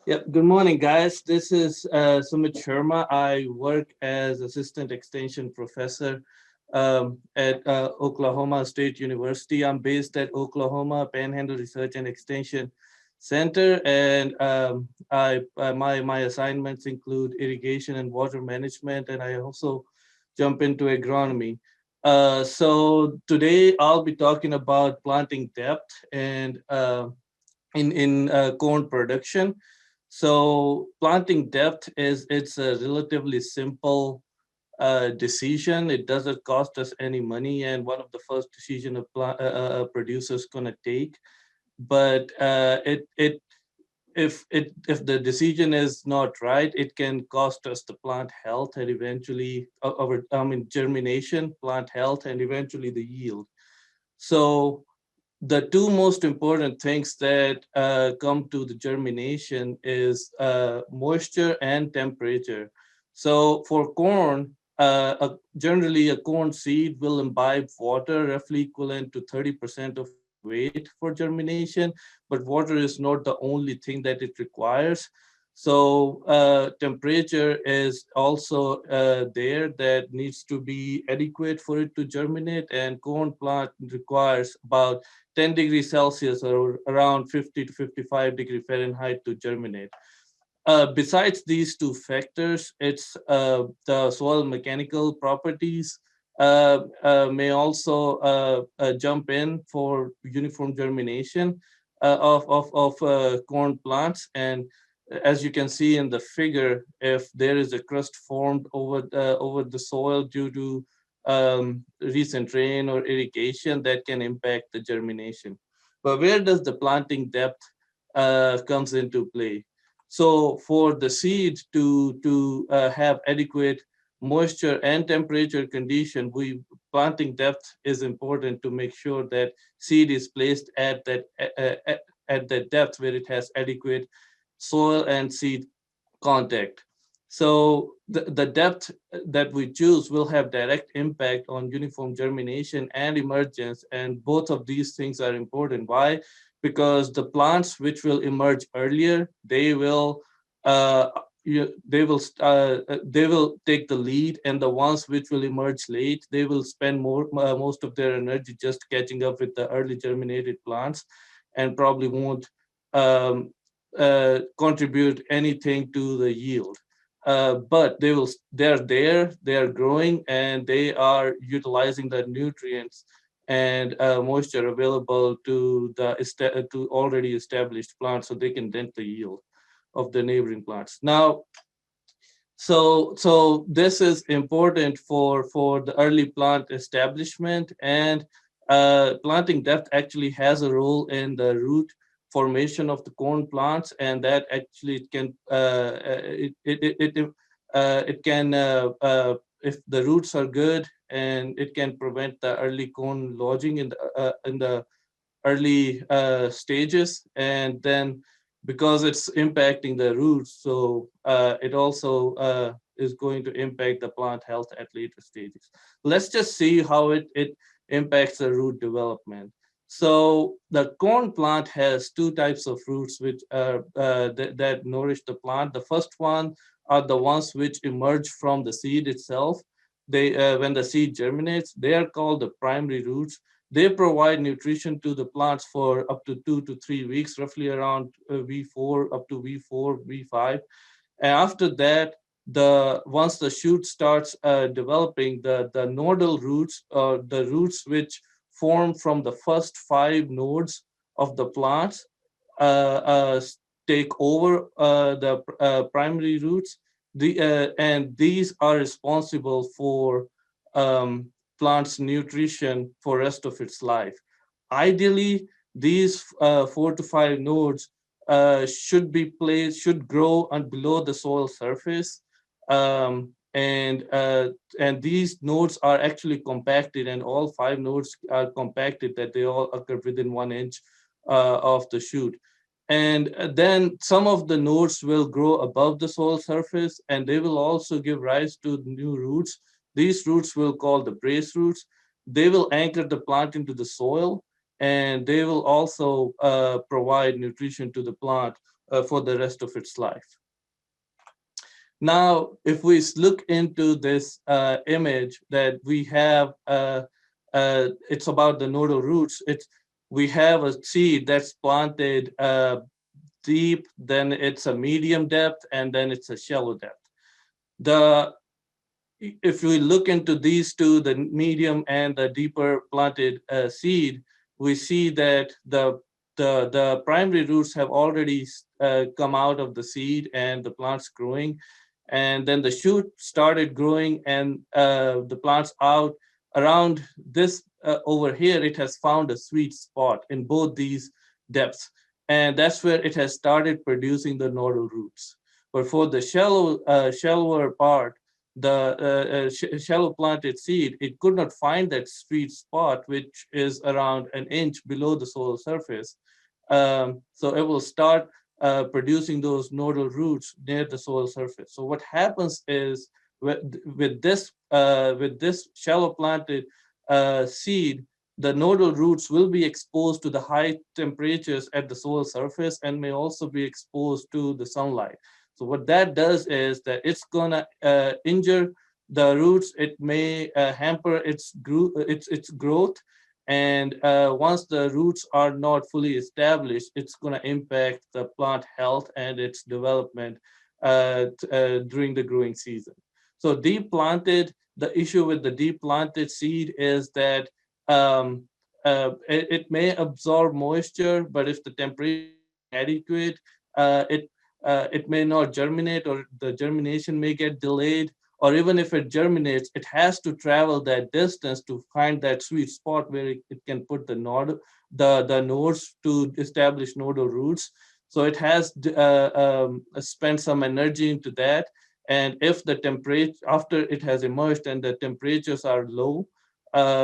Yep. Good morning, guys. This is Sumit Sharma. I work as assistant extension professor at Oklahoma State University. I'm based at Oklahoma Panhandle Research and Extension Center, and my assignments include irrigation and water management, and I also jump into agronomy. So today I'll be talking about planting depth and in corn production. So planting depth is it's a relatively simple decision. It doesn't cost us any money, and one of the first decision a producer's gonna take. But it if the decision is not right, it can cost us the plant health and eventually our germination, plant health, and eventually the yield. So the two most important things that come to the germination is moisture and temperature. So for corn, generally a corn seed will imbibe water roughly equivalent to 30% of its weight for germination, but water is not the only thing that it requires. So temperature is also there that needs to be adequate for it to germinate, and corn plant requires about 10 degrees Celsius or around 50 to 55 degree Fahrenheit to germinate. Besides these two factors, it's the soil mechanical properties may also jump in for uniform germination of corn plants. And as you can see in the figure, if there is a crust formed over the soil due to recent rain or irrigation, that can impact the germination. But where does the planting depth comes into play? So for the seed to have adequate moisture and temperature condition, we planting depth is important to make sure that seed is placed at that depth where it has adequate soil and seed contact. So the depth that we choose will have direct impact on uniform germination and emergence, and both of these things are important. Why? Because the plants which will emerge earlier, uh, they will take the lead, and the ones which will emerge late, they will spend most of their energy just catching up with the early germinated plants, and probably won't um, contribute anything to the yield. But they're there, they are growing, and they are utilizing the nutrients and moisture available to already established plants, so they can dent the yield of the neighboring plants. Now, so this is important for the early plant establishment, and planting depth actually has a role in the root formation of the corn plants, and that actually it can if the roots are good, and it can prevent the early corn lodging in the early stages, and then because it's impacting the roots, so it also is going to impact the plant health at later stages. Let's just see how it impacts the root development. So the corn plant has two types of roots which that nourish the plant. The first one are the ones which emerge from the seed itself. They when the seed germinates, they are called the primary roots. They provide nutrition to the plants for up to 2 to 3 weeks, roughly around V4 up to V4, V5. And after that, the once the shoot starts developing, the nodal roots, the roots which form from the first five nodes of the plants, take over the primary roots. And these are responsible for um, plant's nutrition for rest of its life. Ideally, these 4 to 5 nodes should grow below the soil surface, and these nodes are actually compacted, and all 5 nodes are compacted that they all occur within 1 inch of the shoot. And then some of the nodes will grow above the soil surface, and they will also give rise to new roots. These roots will call the brace roots. They will anchor the plant into the soil, and they will also provide nutrition to the plant for the rest of its life. Now, if we look into this image that we have, it's about the nodal roots. We have a seed that's planted deep, then it's a medium depth, and then it's a shallow depth. If we look into these two, the medium and the deeper planted seed, we see that the primary roots have already come out of the seed and the plant's growing. And then the shoot started growing and the plant's out around this over here, it has found a sweet spot in both these depths. And that's where it has started producing the nodal roots. But for the shallower part, the shallow planted seed, it could not find that sweet spot, which is around an inch below the soil surface. So it will start producing those nodal roots near the soil surface. So what happens is with this shallow planted seed, the nodal roots will be exposed to the high temperatures at the soil surface and may also be exposed to the sunlight. So what that does is that it's gonna injure the roots. It may hamper its growth, and once the roots are not fully established, it's gonna impact the plant health and its development during the growing season. So deep planted, the issue with the deep planted seed is that it may absorb moisture, but if the temperature is not adequate, it may not germinate, or the germination may get delayed, or even if it germinates, it has to travel that distance to find that sweet spot where it can put the nodes to establish nodal roots. So it has spent some energy into that. And if the temperature, after it has emerged and the temperatures are low,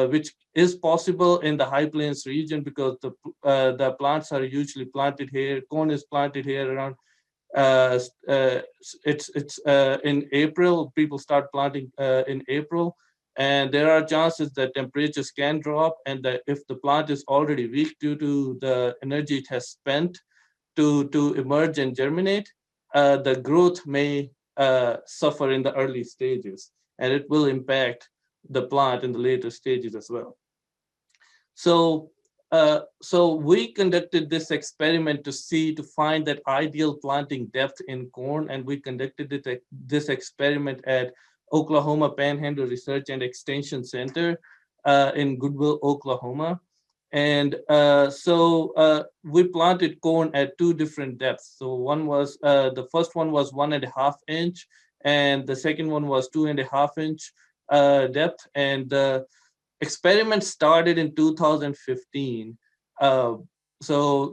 which is possible in the high plains region because the plants are usually planted here, corn is planted here around uh, uh, it's in April. People start planting in April, and there are chances that temperatures can drop, and that if the plant is already weak due to the energy it has spent to emerge and germinate, the growth may suffer in the early stages, and it will impact the plant in the later stages as well. So we conducted this experiment to find that ideal planting depth in corn, and we conducted this experiment at Oklahoma Panhandle Research and Extension Center in Goodwill, Oklahoma. And we planted corn at two different depths. So the first one was 1.5 inch, and the second one was 2.5 inch depth. And experiment started in 2015. Uh,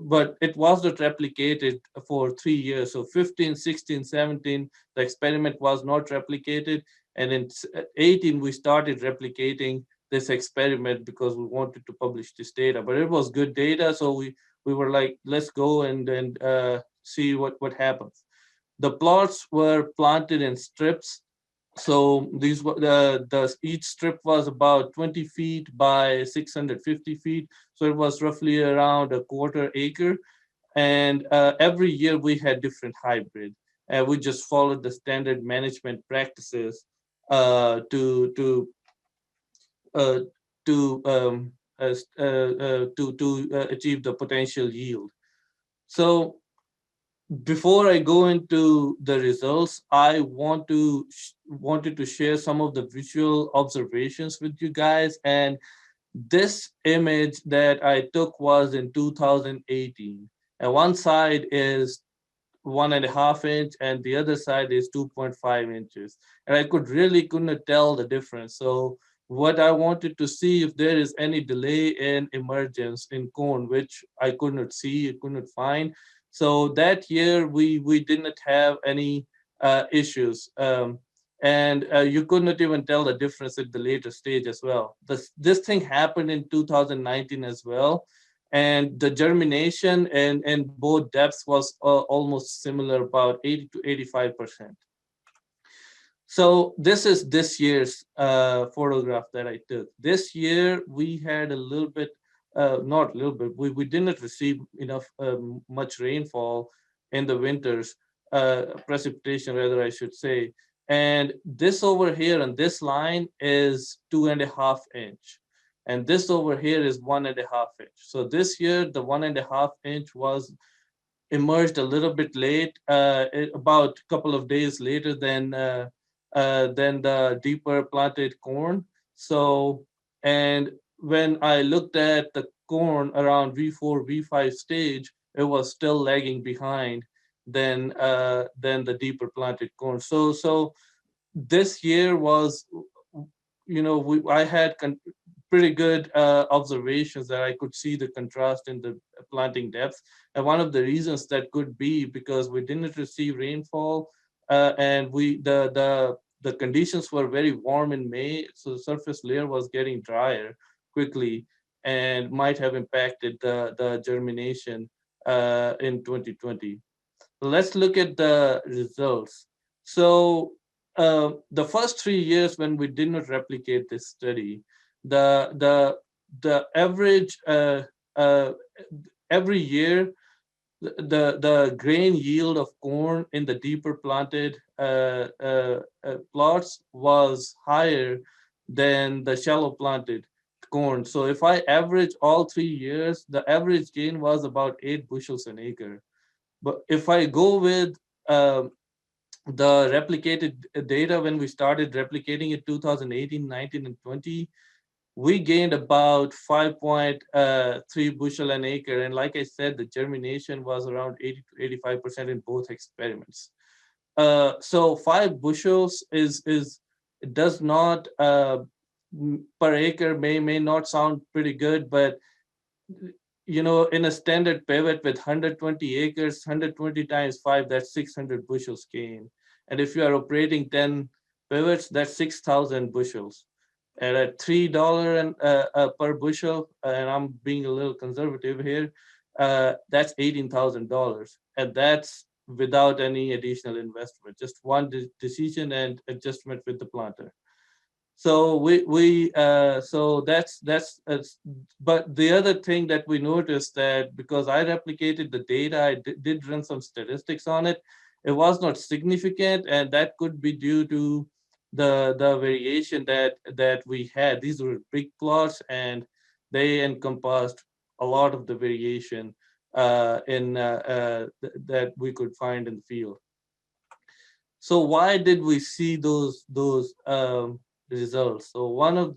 but it was not replicated for 3 years. So 15, 16, 17, the experiment was not replicated. And in 18, we started replicating this experiment because we wanted to publish this data. But it was good data, so we were like, let's go and see what happens. The plots were planted in strips. So these were each strip was about 20 feet by 650 feet. So it was roughly around a quarter acre. And every year we had different hybrid. And we just followed the standard management practices to uh, achieve the potential yield. So before I go into the results, I wanted to share some of the visual observations with you guys. And this image that I took was in 2018. And one side is 1.5 inch and the other side is 2.5 inches. And I couldn't tell the difference. So what I wanted to see if there is any delay in emergence in corn, which I could not see, I could not find. So that year we didn't have any issues. And you could not even tell the difference at the later stage as well. This thing happened in 2019 as well, and the germination and both depths was almost similar, about 80 to 85%. So this is this year's photograph that I took. This year we had a little bit, not a little bit, we didn't receive enough much rainfall. in the winters, precipitation rather, I should say. And this over here on this line is 2.5 inch. And this over here is 1.5 inch. So this year, the 1.5 inch was emerged a little bit late, about a couple of days later than the deeper planted corn. So, and when I looked at the corn around V4, V5 stage, it was still lagging behind than the deeper planted corn. So this year was, I had pretty good observations that I could see the contrast in the planting depth. And one of the reasons that could be because we didn't receive rainfall, and the conditions were very warm in May, so the surface layer was getting drier quickly and might have impacted the germination in 2020. Let's look at the results. So the first 3 years when we did not replicate this study, the the the average uh, every year the grain yield of corn in the deeper planted plots was higher than the shallow planted corn. So if I average all 3 years, the average gain was about 8 bushels an acre. But if I go with the replicated data, when we started replicating it 2018, 19, and 20, we gained about 5.3 bushel an acre. And like I said, the germination was around 80 to 85% in both experiments. So 5 bushels is it does not per acre may not sound pretty good, but in a standard pivot with 120 acres, 120 times 5, that's 600 bushels gain. And if you are operating 10 pivots, that's 6,000 bushels. And at $3 per bushel, and I'm being a little conservative here, that's $18,000. And that's without any additional investment, just one decision and adjustment with the planter. So so that's but the other thing that we noticed, that because I replicated the data, I did run some statistics on it, it was not significant, and that could be due to the variation that we had. These were big plots, and they encompassed a lot of the variation that we could find in the field. So why did we see those results? So one of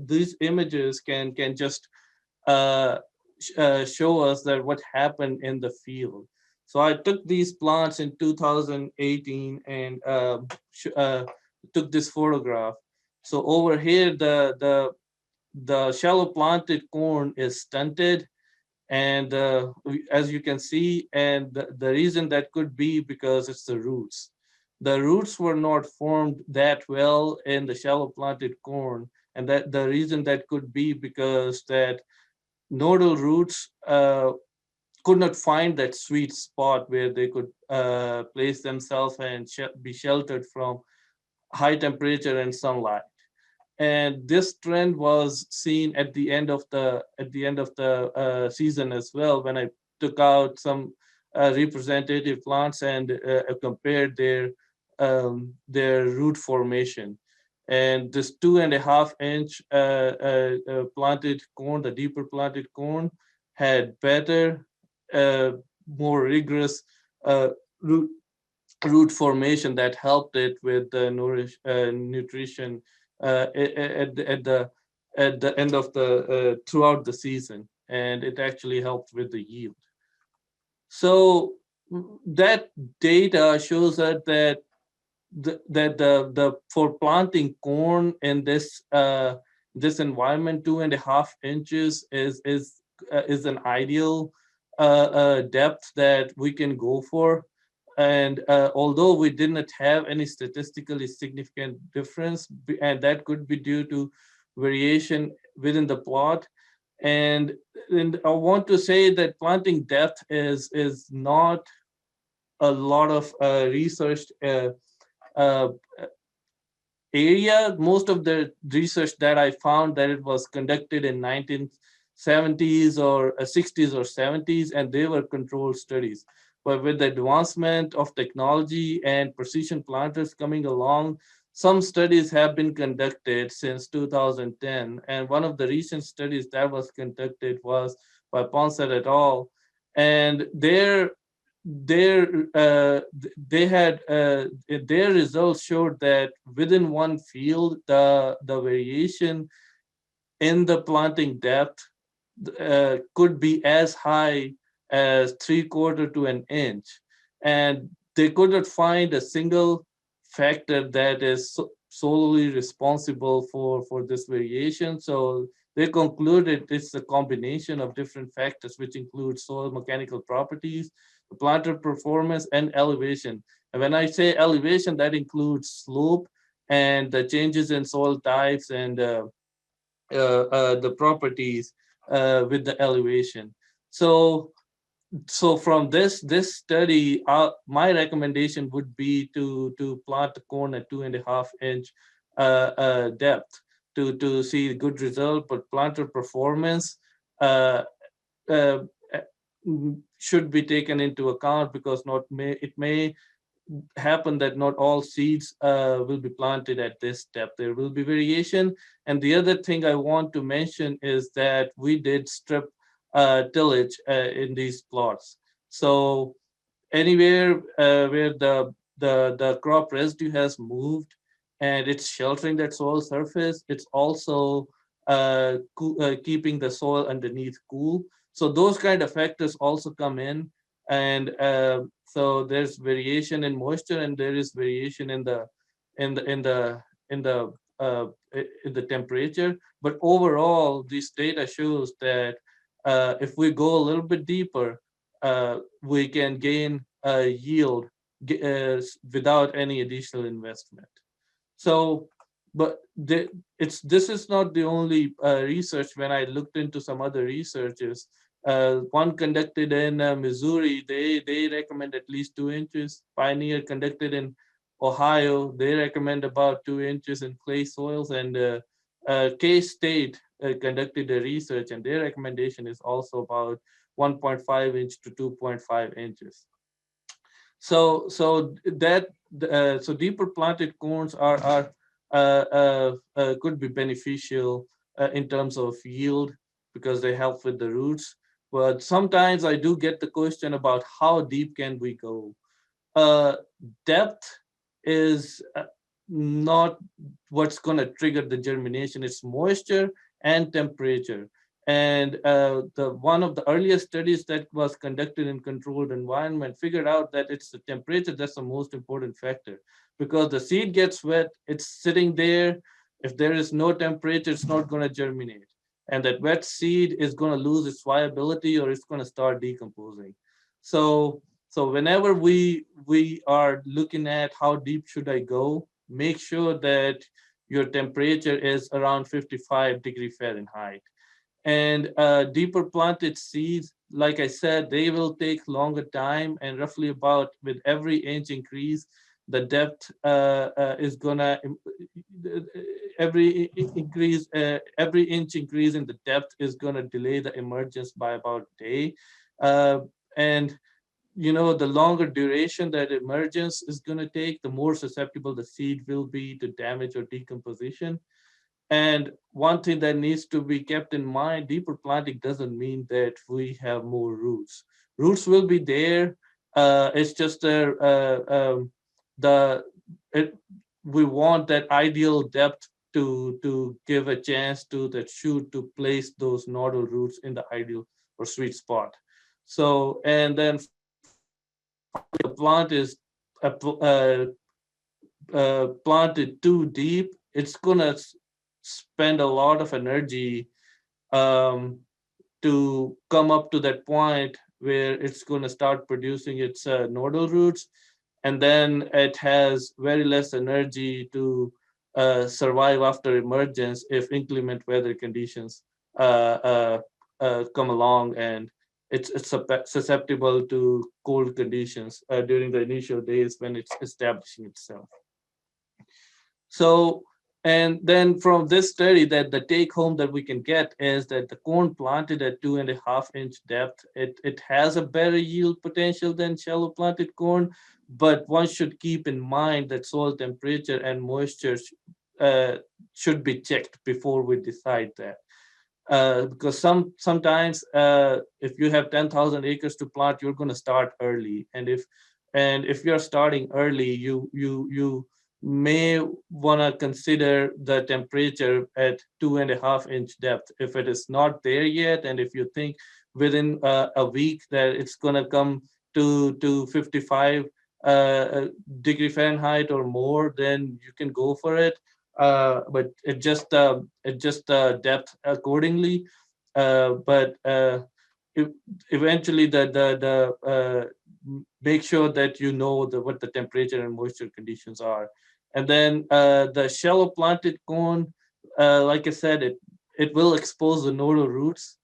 these images can just show us that what happened in the field. So I took these plants in 2018 and took this photograph. So over here, the shallow planted corn is stunted, and as you can see, and the reason that could be because it's the roots. The roots were not formed that well in the shallow planted corn, and that the reason that could be because that nodal roots could not find that sweet spot where they could place themselves and be sheltered from high temperature and sunlight. And this trend was seen at the end of the season as well, when I took out some representative plants and compared their root formation. And this 2.5 inch planted corn, the deeper planted corn, had better, uh, more rigorous uh, root root formation that helped it with the nutrition at the end of the throughout the season, and it actually helped with the yield. So that data shows that the for planting corn in this environment, 2.5 inches is an ideal depth that we can go for. And although we did not have any statistically significant difference, and that could be due to variation within the plot. And I want to say that planting depth is not a lot of research uh, area. Most of the research that I found, that it was conducted in 1970s or 60s or 70s, and they were controlled studies. But with the advancement of technology and precision planters coming along, some studies have been conducted since 2010. And one of the recent studies that was conducted was by Ponsat et al. And they had their results showed that within one field, the variation in the planting depth could be as high as 3/4 to an inch. And they could not find a single factor that is solely responsible for this variation. So they concluded it's a combination of different factors, which include soil mechanical properties, the planter performance, and elevation. And when I say elevation, that includes slope and the changes in soil types and the properties with the elevation. So, so from this study, my recommendation would be to plant the corn at 2.5 inch depth to see good result. But planter performance uh, uh, should be taken into account because not may it may happen that not all seeds will be planted at this depth. There will be variation. And the other thing I want to mention is that we did strip tillage in these plots. So anywhere where the crop residue has moved and it's sheltering that soil surface, it's also keeping the soil underneath cool. So those kind of factors also come in, and so there's variation in moisture and there is variation in the in the in the in the in the temperature. But overall, this data shows that if we go a little bit deeper, we can gain yield without any additional investment. So, but it's this is not the only research. When I looked into some other researches, one conducted in Missouri, they recommend at least 2 inches. Pioneer conducted in Ohio, they recommend about 2 inches in clay soils, and K-State conducted a research, and their recommendation is also about 1.5 inch to 2.5 inches. So deeper planted corns are could be beneficial in terms of yield because they help with the roots. But sometimes I do get the question about how deep can we go. uh, Depth is not what's going to trigger the germination. It's moisture and temperature. And the one of the earliest studies that was conducted in controlled environment figured out that it's the temperature that's the most important factor, because the seed gets wet, it's sitting there. If there is no temperature, it's not going to germinate, and that wet seed is going to lose its viability or it's going to start decomposing. So whenever we are looking at how deep should I go, make sure that your temperature is around 55 degrees Fahrenheit. And deeper planted seeds, like I said, they will take longer time, and roughly about with every inch increase, the depth is gonna every inch increase in the depth is gonna delay the emergence by about a day. And the longer duration that emergence is going to take, the more susceptible the seed will be to damage or decomposition. And one thing that needs to be kept in mind, deeper planting doesn't mean that we have more roots. Roots will be there. It's just the it, we want that ideal depth to give a chance to the shoot to place those nodal roots in the ideal or sweet spot. So, and then finally, if the plant is planted too deep, it's gonna spend a lot of energy um, to come up to that point where it's gonna start producing its nodal roots, and then it has very less energy to survive after emergence if inclement weather conditions uh, uh, come along, and it's susceptible to cold conditions during the initial days when it's establishing itself. So And then from this study, that the take home that we can get is that the corn planted at 2.5 inch depth, it has a better yield potential than shallow planted corn, but one should keep in mind that soil temperature and moisture uh, should be checked before we decide that. Because sometimes if you have 10,000 acres to plant, you're going to start early, and if you're starting early, you may want to consider the temperature at 2.5 inch depth. If it is not there yet, and if you think within a week that it's going to come to 55 degree Fahrenheit or more, then you can go for it. But it just depth accordingly. But e- eventually, make sure that you know what the temperature and moisture conditions are. And then the shallow planted corn, like I said, it will expose the nodal roots,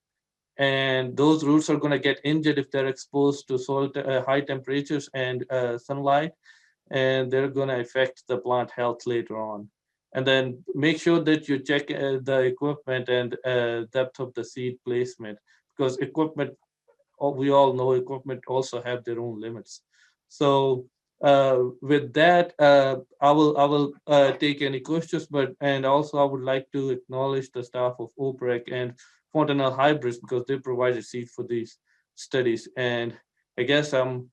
and those roots are going to get injured if they're exposed to high temperatures and sunlight, and they're going to affect the plant health later on. And then make sure that you check the equipment and depth of the seed placement, because equipment, we all know equipment also have their own limits. So with that, I will take any questions, but and also I would like to acknowledge the staff of OPREC and Fontanelle Hybrids, because they provided seed for these studies. And I guess